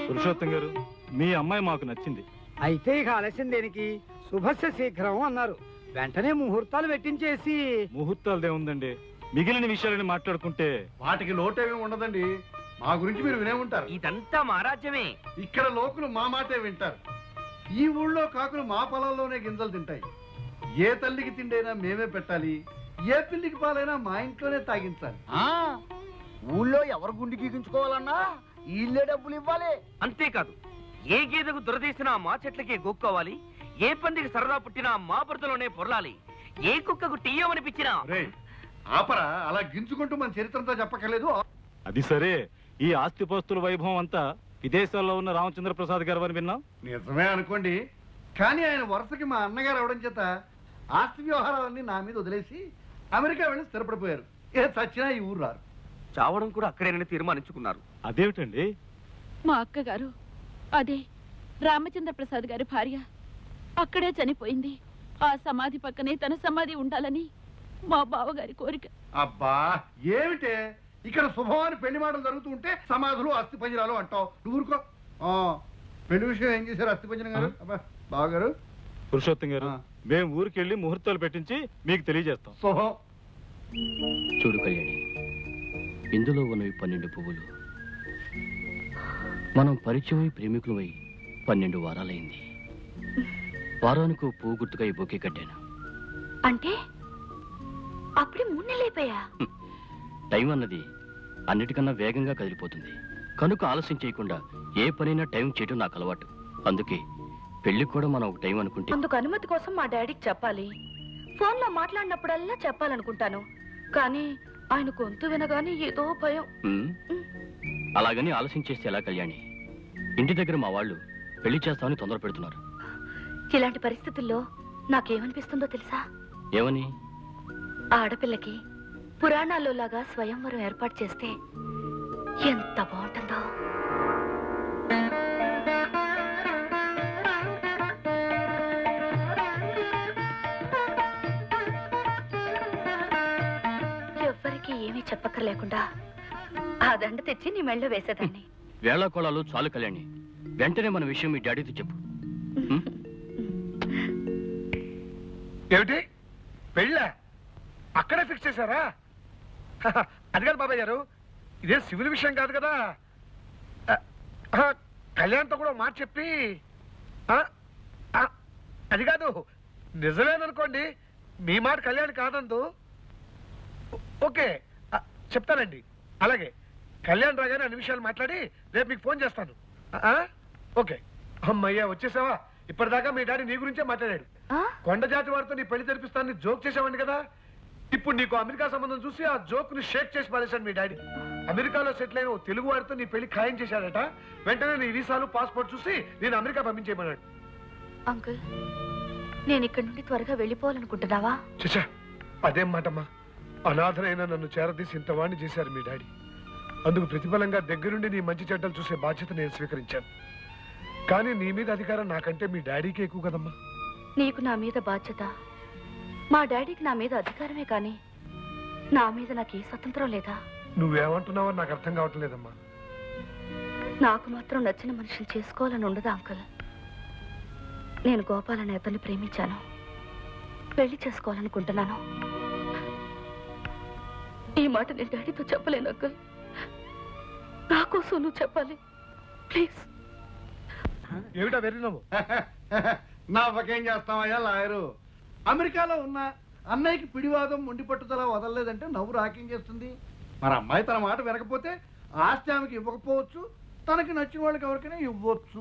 పురుషోత్తం గారు, మీ అమ్మాయి మాకు నచ్చింది. అయితే ఇక ఆలస్యం దేనికి? శుభస్య శీఘ్రం అన్నారు. వెంటనే ముహూర్తాలు పెట్టించేసి. ముహూర్తాలదే ఉందండి, మిగిలిన విషయాలని మాట్లాడుకుంటే. వాటికి లోటేమీ ఉండదండి. మా గురించి మీరు వినే ఉంటారు. ఇదంతా మా రాజ్యమే. ఇక్కడ లోకులు మా మాటే వింటారు. ఈ ఊళ్ళో కాకులు మా పొలంలోనే గింజలు తింటాయి. ఏ తల్లికి తిండైనా మేమే పెట్టాలి, ఏ పిల్లికి పాలైనా మా ఇంట్లోనే తాగించాలి. ఊళ్ళో ఎవరు గుండి గీగించుకోవాలన్నా వీళ్ళే డబ్బులు ఇవ్వాలి. అంతేకాదు, ఏ గేదెకు దురదీసినా మా చెట్లకే గోక్కోవాలి, ఏ పందికి సరదా పుట్టినా మా బురదలోనే పొరలాలి, ఏ కుక్కకు టీయమనిపించినా. ఆపరా, అలా గింజుకుంటూ మన చరిత్రతో చెప్పక్కర్లేదు. అది సరే, ఈ ఆస్తిపాస్తుల వైభవం అంతా విదేశాల్లో ఉన్న రామచంద్ర ప్రసాద్ గారు అని విన్నాం. నిజమే అనుకోండి, కానీ ఆయన వరుసకి మా అన్నగారు అవడం చేత ఆస్తి వ్యవహారాలన్నీ నా మీద వదిలేసి అమెరికా వెళ్ళి స్థిరపడిపోయారు. ఏ చచ్చినా ఈ ఊరు రారు. చావడం కూడా అక్కడేనని తీర్మానించుకున్నారు. అదేమిటండి? మా అక్కగారు, అదే రామచంద్ర ప్రసాద్ గారి భార్య, అక్కడే చనిపోయింది. ఆ సమాధి పక్కనే తన సమాధి ఉండాలని మా బావగారి కోరిక. అబ్బా ఏమిటే, ఇక్కడ శుభవాని పెళ్లి మాటలు జరుగుతూ ఉంటే సమాధులు అస్థి పంజరాలు అంటావు. నువ్వు ఊరుకో. పెళ్లి విషయం ఏం చేశారు అస్థి పంజరం గారు? అబ్బా బావగారు. పురుషోత్తం గారు, మేము ఊరికెళ్ళి ముహూర్తాలు పెట్టించి మీకు తెలియజేస్తాం. శుభం. చూడు కళ్యాణి, ఇందులో ఉన్నవి 12 పువ్వులు. మనం పరిచయమై ప్రేమికులమై 12 వారాలైంది. వారానికి పువ్వు గుర్తుగా ఈ బొకే కట్టాను. అంటే అప్పుడే 3 నెలలు అయిపోయా? టైం అన్నది అన్నిటికన్నా వేగంగా కదిలిపోతుంది కనుక ఆలస్యం చేయకుండా ఏ పనైనా టైం చేయడం నాకు అలవాటు. అందుకే పెళ్లికి కూడా మనం ఒక టైం అనుకుంటే. అందుకు అనుమతి కోసం మా డాడీకి చెప్పాలి. ఫోన్లో మాట్లాడినప్పుడల్లా చెప్పాలనుకుంటాను, కానీ ఆయన గొంతు వినగానే ఏదో భయం. అలాగని ఆలస్యం చేస్తే ఎలా కళ్యాణి? ఇంటి దగ్గర మా వాళ్ళు పెళ్లి చేస్తామని తొందర పెడుతున్నారు. ఇలాంటి పరిస్థితుల్లో నాకేమనిపిస్తుందో తెలుసా? ఏమని? ఆడపిల్లకి పురాణాల్లో లాగా స్వయంవరం ఏర్పాటు చేస్తే ఎంత బాగుంటుందో. ఎవ్వరికి ఏమీ చెప్పక్కర్లేకుండా ఆ దండ తెచ్చి నీ మెళ్ళో వేసేదాన్ని. వేళాకోళాలు చాలు కళ్యాణి, వెంటనే మన విషయం మీ డాడీతో చెప్పు. ఏమిటి పెళ్ళ అక్కడే ఫిక్స్ చేశారా? అది కాదు బాబాయ్ గారు, ఇదే సివిల్ విషయం కాదు కదా. కళ్యాణ్తో కూడా మాట చెప్పి అది కాదు, నిజమేననుకోండి, మీ మాట కళ్యాణ్ కాదందు. ఓకే చెప్తానండి. అలాగే కళ్యాణ్ రాగానే అన్ని విషయాలు మాట్లాడి రేపు మీకు ఫోన్ చేస్తాను. ఓకే. అమ్మయ్యా వచ్చేసావా? ఇప్పటిదాకా మీ డాడీ నీ గురించే మాట్లాడాడు. కొండ జాతి వారితో నీ పెళ్లి జరిపిస్తానని జోక్ చేసావండి కదా. ఇప్పుడు నీకు అమెరికా సంబంధం చూసి ఆ జోక్ ని షేక్ చేసి పారేశాడు మీ డాడీ. అమెరికాలో సెటిల్ అయిన తెలుగు వారితో నీ పెళ్లి ఖాయం చేశాడట. వెంటనే నీ వీసాలు పాస్పోర్ట్ చూసి నేను అమెరికా పంపించేయమన్నాడు. అంకుల్, నేను ఇక్కడి నుండి త్వరగా వెళ్ళిపోవాలనుకుంటున్నావా? చచ్చా, అదేం మాటమ్మా. అనాథనైన నన్ను చేరదీసి ఇంతవాణ్ణి చేశారు మీ డాడీ. అందుకు ప్రతిఫలంగా దగ్గరుండి నీ మంచి చెడ్డలు చూసే బాధ్యత నేను స్వీకరించాను. కానీ నీ మీద అధికారం నాకంటే మీ డాడీకి ఎక్కువ కదమ్మా. నీకు నా మీద బాధ్యత, మా డాడీకి నా మీద అధికారమే, కానీ నా మీద నాకు ఏ స్వతంత్రం లేదా? నువ్వేమంటున్నావో నాకు అర్థం కావట్లేదమ్మా. నాకు మాత్రం నచ్చిన మనిషిని చేసుకోవాలని ఉండదా అంకుల్? నేను గోపాల్ అనే అతన్ని ప్రేమించాను, పెళ్లి చేసుకోవాలనుకుంటున్నాను. ఈ మాట నేను డాడీతో చెప్పలేను అంకుల్. నా కోసం నువ్వు చెప్పాలి ప్లీజ్. ఏమిటా వెర్రినావు? నవ్వకేం చేస్తామయ్యా లాయరు. అమెరికాలో ఉన్న అన్నయ్యకి పిడివాదం మొండి పట్టుదల వదలలేదంటే నవ్వు రాకేం చేస్తుంది? మరి అమ్మాయి తన మాట వినకపోతే ఆస్తి ఆమెకి ఇవ్వకపోవచ్చు, తనకి నచ్చిన వాళ్ళకి ఎవరికైనా ఇవ్వచ్చు.